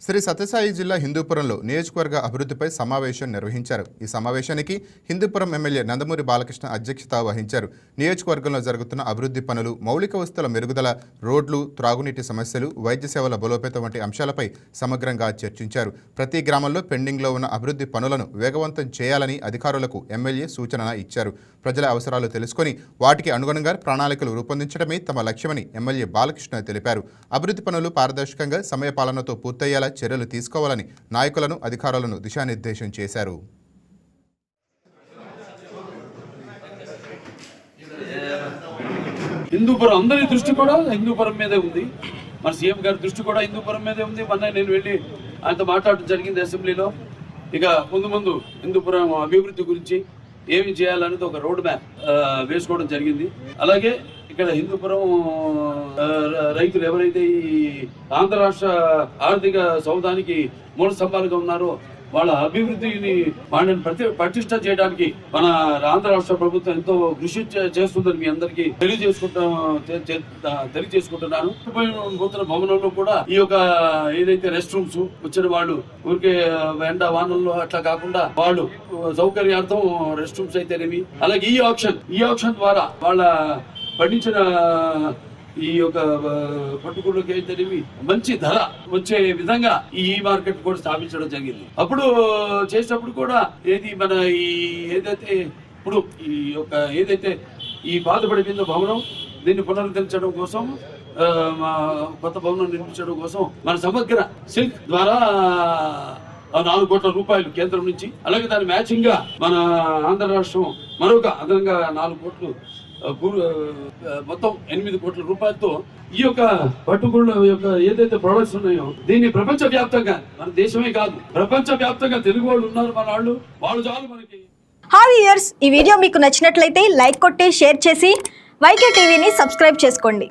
శ్రీ సత్యసాయి జిల్లా హిందూపురంలో నియోజకవర్గ అభివృద్ధిపై సమావేశం నిర్వహించారు. ఈ సమావేశానికి హిందూపురం ఎమ్మెల్యే నందమూరి బాలకృష్ణ అధ్యక్షత వహించారు. నియోజకవర్గంలో జరుగుతున్న అభివృద్ధి పనులు, మౌలిక వసతుల మెరుగుదల, రోడ్లు, త్రాగునీటి సమస్యలు, వైద్య సేవల బలోపేతం వంటి అంశాలపై సమగ్రంగా చర్చించారు. ప్రతి గ్రామంలో పెండింగ్లో ఉన్న అభివృద్ధి పనులను వేగవంతం చేయాలని అధికారులకు ఎమ్మెల్యే సూచన ఇచ్చారు. ప్రజల అవసరాలు తెలుసుకొని వాటికి అనుగుణంగా ప్రణాళికలు రూపొందించడమే తమ లక్ష్యమని ఎమ్మెల్యే బాలకృష్ణ తెలిపారు. అభివృద్ధి పనులు పారదర్శకంగా సమయపాలనతో పూర్తయ్యేలా చర్యలు తీసుకోవాలని నాయకులను, అధికారులను దిశానిర్దేశం చేశారు. హిందూపురం అందరి దృష్టి కూడా హిందూపురం మీదే ఉంది. మన సీఎం గారి దృష్టి కూడా హిందూపురం మీదే ఉంది. మొన్న నేను వెళ్ళి ఆయనతో మాట్లాడటం జరిగింది అసెంబ్లీలో. ఇక ముందు హిందూపురం అభివృద్ధి గురించి ఏమి చేయాలనేది ఒక రోడ్ మ్యాప్ వేసుకోవడం జరిగింది. అలాగే ఇక్కడ హిందూపురం రైతులు ఎవరైతే ఈ ఆంధ్ర రాష్ట్ర ఆర్థిక సౌధానికి మూల స్తంభాలుగా ఉన్నారో వాళ్ళ అభివృద్ధిని వాళ్ళని పటిష్ట చేయడానికి మన ఆంధ్ర రాష్ట్ర ప్రభుత్వం ఎంతో కృషి చేస్తుందని మీ అందరికీ తెలియజేసుకుంటున్నాను. పోతున్న భవనంలో కూడా ఈ యొక్క ఏదైతే రెస్ట్ రూమ్స్ వచ్చిన వాళ్ళు ఊరికే ఎండ వానల్లో అట్లా కాకుండా వాళ్ళు సౌకర్యార్థం రెస్ట్ రూమ్స్ అయితేనేమి, అలాగే ఈ ఆప్షన్ ద్వారా వాళ్ళ పండించిన ఈ యొక్క పట్టుకుళ్ళకి అయితేనేమి మంచి ధర వచ్చే విధంగా ఈ మార్కెట్ కూడా స్థాపించడం జరిగింది. అప్పుడు చేసినప్పుడు కూడా మన ఈ ఏదైతే ఇప్పుడు ఈ యొక్క ఏదైతే ఈ బాధపడిపోయిందో భవనం, దీన్ని పునరుద్ధరించడం కోసం కొత్త భవనం నిర్మించడం కోసం మన సమగ్ర సిల్క్ ద్వారా 4 కోట్ల రూపాయలు కేంద్రం నుంచి, అలాగే దాని మ్యాచింగ్ గా మన ఆంధ్ర రాష్ట్రం మరొక అదనంగా 4 కోట్లు, మొత్తం 8 కోట్ల రూపాయలతో ఈ యొక్క పట్టుకుళ్ళ యొక్క ఏదైతే ప్రొడక్ట్స్ ఉన్నాయో దీన్ని ప్రపంచ వ్యాప్తంగా, మన దేశమే కాదు ప్రపంచ వ్యాప్తంగా తెలుగు వాళ్ళు ఉన్నారు, మన వాళ్ళు చాలు మనకి. హాయ్ వ్యూయర్స్, ఈ వీడియో మీకు నచ్చినట్లయితే లైక్ కొట్టి షేర్ చేసి వైకే టీవీని సబ్స్క్రైబ్ చేసుకోండి.